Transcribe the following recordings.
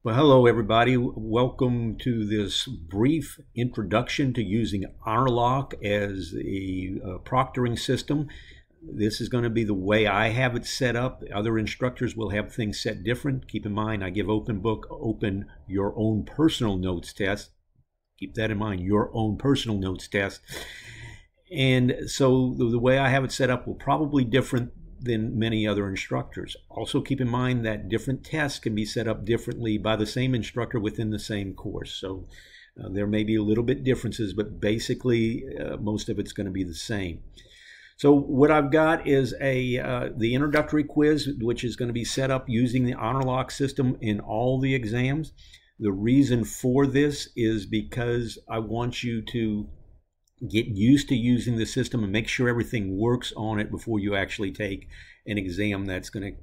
Well, hello everybody. Welcome to this brief introduction to using Honorlock as a proctoring system. This is going to be the way I have it set up. Other instructors will have things set different. Keep in mind, I give open book, open your own personal notes test. Keep that in mind, your own personal notes test. And so the way I have it set up will probably be different than many other instructors. Also keep in mind that different tests can be set up differently by the same instructor within the same course. So there may be a little bit differences, but basically most of it's going to be the same. So what I've got is the introductory quiz, which is going to be set up using the Honorlock system in all the exams. The reason for this is because I want you to get used to using the system and make sure everything works on it before you actually take an exam that's going to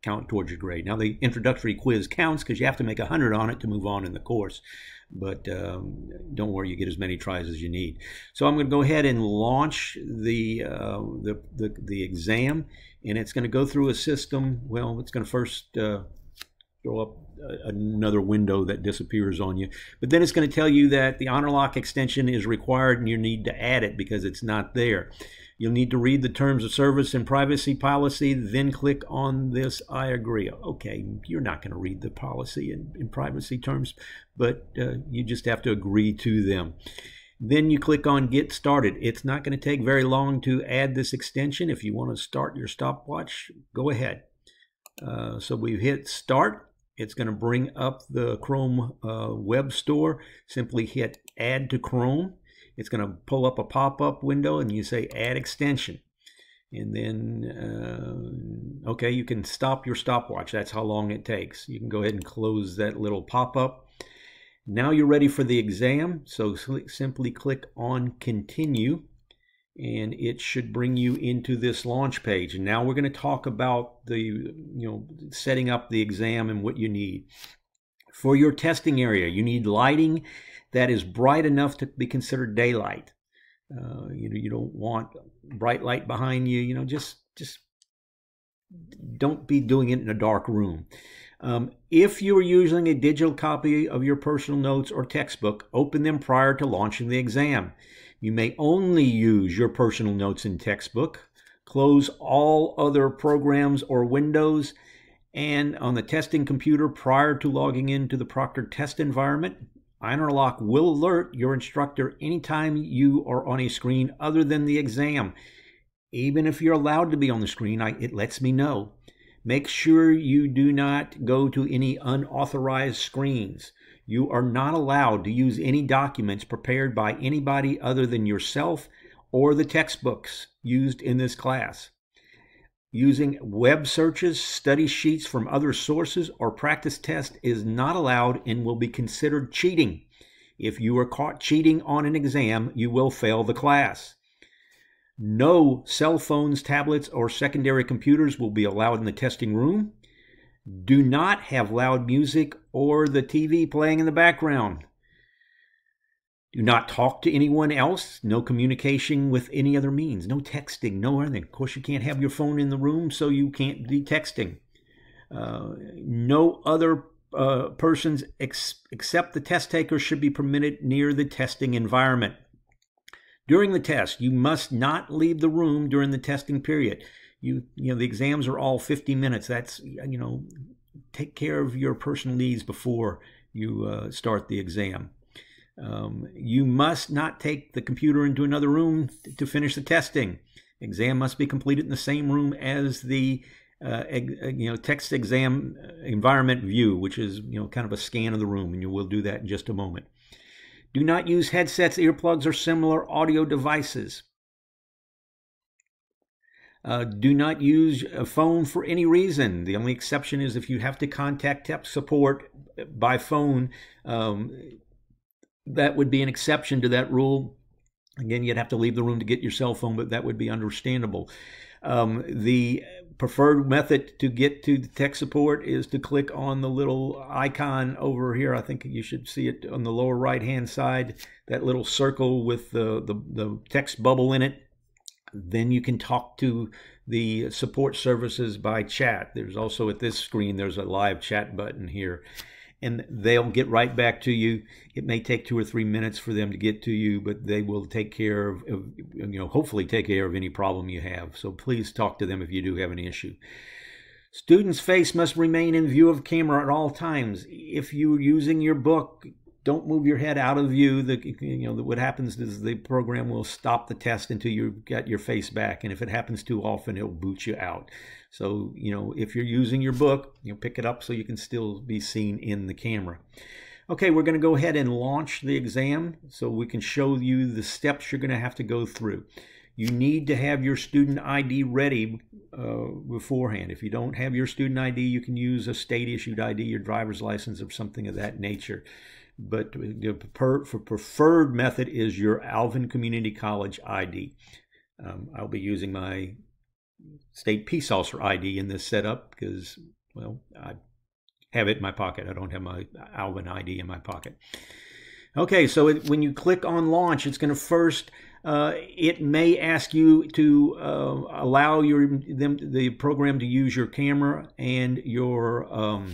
count towards your grade. Now, the introductory quiz counts because you have to make 100 on it to move on in the course. But don't worry, you get as many tries as you need. So I'm going to go ahead and launch the exam, and it's going to go through a system. Well, it's going to first throw up another window that disappears on you. But then it's going to tell you that the Honorlock extension is required and you need to add it because it's not there. You'll need to read the terms of service and privacy policy, then click on this I agree. Okay, you're not going to read the policy in privacy terms, but you just have to agree to them. Then you click on Get Started. It's not going to take very long to add this extension. If you want to start your stopwatch, go ahead. So we've hit Start. It's going to bring up the Chrome web store. Simply hit Add to Chrome. It's going to pull up a pop-up window and you say Add Extension. And then, okay, you can stop your stopwatch. That's how long it takes. You can go ahead and close that little pop-up. Now you're ready for the exam. So simply click on Continue. And it should bring you into this launch page. And now we're going to talk about the, setting up the exam and what you need. For your testing area, you need lighting that is bright enough to be considered daylight. You don't want bright light behind you. Just don't be doing it in a dark room. If you are using a digital copy of your personal notes or textbook, open them prior to launching the exam. You may only use your personal notes and textbook. Close all other programs or windows and on the testing computer prior to logging into the proctored test environment. Honorlock will alert your instructor anytime you are on a screen other than the exam. Even if you're allowed to be on the screen, it lets me know. Make sure you do not go to any unauthorized screens. You are not allowed to use any documents prepared by anybody other than yourself or the textbooks used in this class. Using web searches, study sheets from other sources, or practice tests is not allowed and will be considered cheating. If you are caught cheating on an exam, you will fail the class. No cell phones, tablets, or secondary computers will be allowed in the testing room. Do not have loud music or the TV playing in the background. Do not talk to anyone else. No communication with any other means. No texting, no anything. Of course, you can't have your phone in the room, so you can't be texting. No other persons except the test taker should be permitted near the testing environment. During the test, you must not leave the room during the testing period. The exams are all 50 minutes. That's, take care of your personal needs before you start the exam. You must not take the computer into another room to finish the testing. Exam must be completed in the same room as the text exam environment view, which is kind of a scan of the room, and you will do that in just a moment. Do not use headsets, earplugs, or similar audio devices. Do not use a phone for any reason. The only exception is if you have to contact tech support by phone. That would be an exception to that rule. Again, you'd have to leave the room to get your cell phone, but that would be understandable. The preferred method to get to the tech support is to click on the little icon over here. I think you should see it on the lower right-hand side, that little circle with the text bubble in it. Then you can talk to the support services by chat. There's also at this screen, there's a live chat button here. and they'll get right back to you. It may take 2 or 3 minutes for them to get to you, but they will take care of hopefully take care of any problem you have. So please talk to them if you do have an issue. Student's face must remain in view of camera at all times. If you're using your book, don't move your head out of view. What happens is the program will stop the test until you've got your face back. And if it happens too often, it'll boot you out. So, if you're using your book, pick it up so you can still be seen in the camera. Okay, we're going to go ahead and launch the exam so we can show you the steps you're going to have to go through. You need to have your student ID ready beforehand. If you don't have your student ID, you can use a state-issued ID, your driver's license, or something of that nature. But the preferred method is your Alvin Community College ID. I'll be using my State Peace Officer ID in this setup because, well, I have it in my pocket. I don't have my Alvin ID in my pocket. Okay, so when you click on launch, it's going to first, it may ask you to allow the program to use your camera and your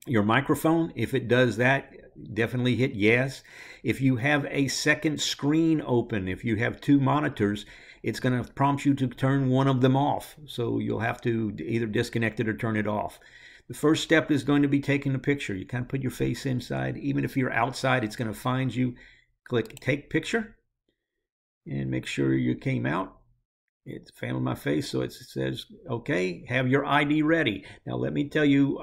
microphone. If it does that, definitely hit yes. If you have a second screen open, if you have 2 monitors, it's going to prompt you to turn one of them off. So you'll have to either disconnect it or turn it off. The first step is going to be taking a picture. You kind of put your face inside. Even if you're outside, it's going to find you. Click Take Picture and make sure you came out. It's found my face, so it says, okay, have your ID ready. Now, let me tell you,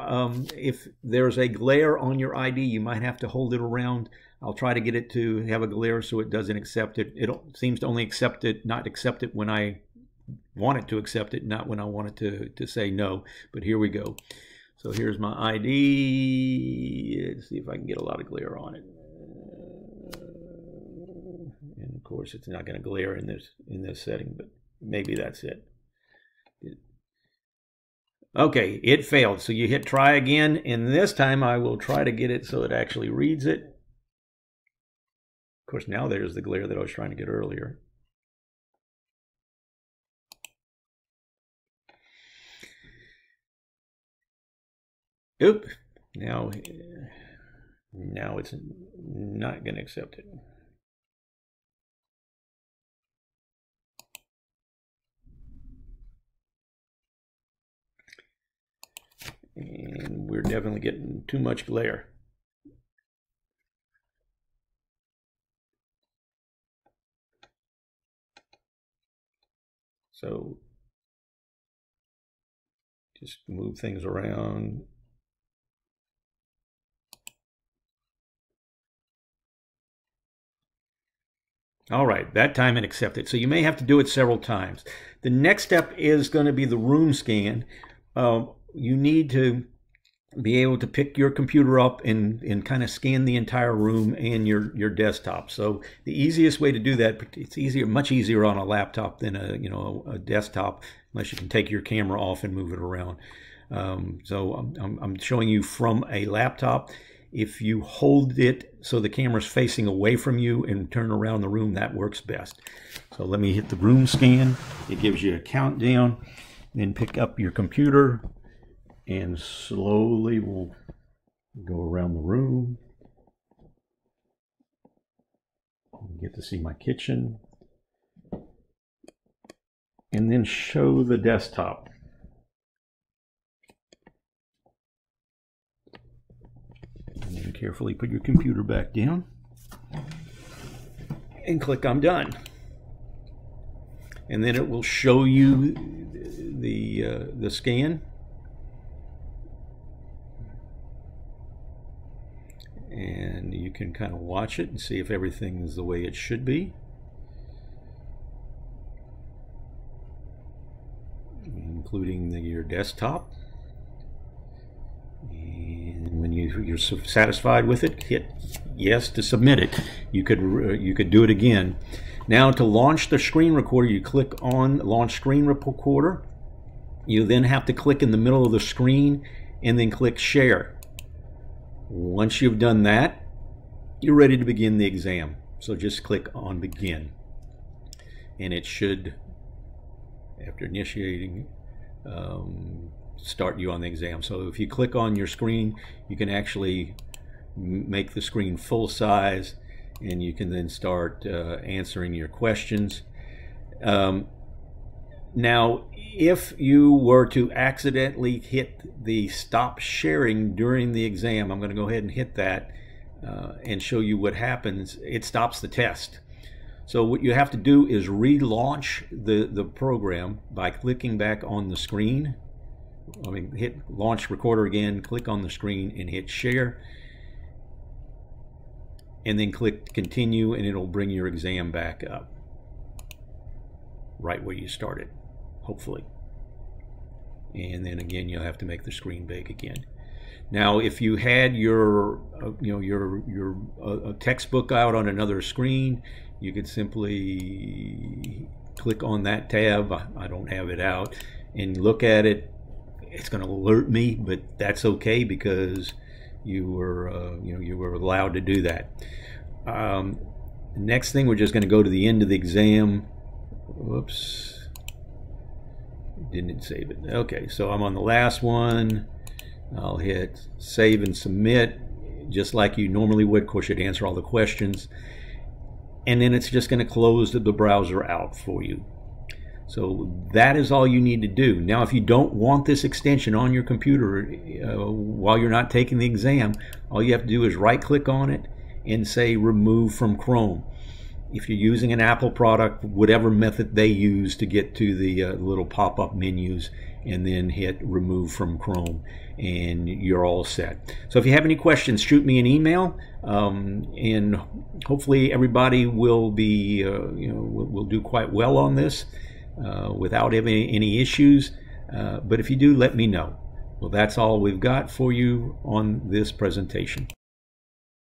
if there's a glare on your ID, you might have to hold it around. I'll try to get it to have a glare so it doesn't accept it. It seems to only not accept it when I want it to accept it, not when I want it to say no. But here we go. So here's my ID. Let's see if I can get a lot of glare on it. And of course, it's not going to glare in this setting, but maybe that's it. Okay, it failed. So you hit try again, and this time I will try to get it so it actually reads it. Of course, now there's the glare that I was trying to get earlier. Oop, now it's not going to accept it. And we're definitely getting too much glare. So just move things around. All right, that time it accepted. So you may have to do it several times. The next step is going to be the room scan. You need to be able to pick your computer up and kind of scan the entire room and your desktop. So the easiest way to do that, it's much easier on a laptop than a desktop, unless you can take your camera off and move it around. So I'm showing you from a laptop. If you hold it so the camera's facing away from you and turn around the room, that works best. So let me hit the room scan. It gives you a countdown. Then pick up your computer and slowly we'll go around the room. You get to see my kitchen. And then show the desktop. And then carefully put your computer back down and click I'm done. And then it will show you the scan. And you can kind of watch it and see if everything's the way it should be. Including your desktop. And when you're satisfied with it, hit yes to submit it. You could do it again. Now to launch the screen recorder, you click on Launch Screen Recorder. You then have to click in the middle of the screen and then click Share. Once you've done that, you're ready to begin the exam. So just click on Begin. And it should, after initiating, start you on the exam. So if you click on your screen, you can actually make the screen full size, and you can then start answering your questions. Now, if you were to accidentally hit the stop sharing during the exam, I'm going to go ahead and hit that and show you what happens. It stops the test. So what you have to do is relaunch the program by clicking back on the screen. I mean, hit launch recorder again, click on the screen and hit share. And then click continue, and it'll bring your exam back up right where you started, hopefully. And then again, you'll have to make the screen big again. Now, if you had your textbook out on another screen, you could simply click on that tab. I don't have it out, and look at it. It's going to alert me, but that's okay because you were you were allowed to do that. Next thing, we're just going to go to the end of the exam. Whoops, didn't save it. Okay, so I'm on the last one. I'll hit save and submit, just like you normally would. Of course, you'd answer all the questions, and then it's just going to close the browser out for you. So that is all you need to do. Now, if you don't want this extension on your computer while you're not taking the exam, all you have to do is right-click on it and say remove from Chrome. If you're using an Apple product, whatever method they use to get to the little pop-up menus, and then hit remove from Chrome, and you're all set. So if you have any questions, shoot me an email, and hopefully everybody will be will do quite well on this without any issues. But if you do, let me know. Well, that's all we've got for you on this presentation.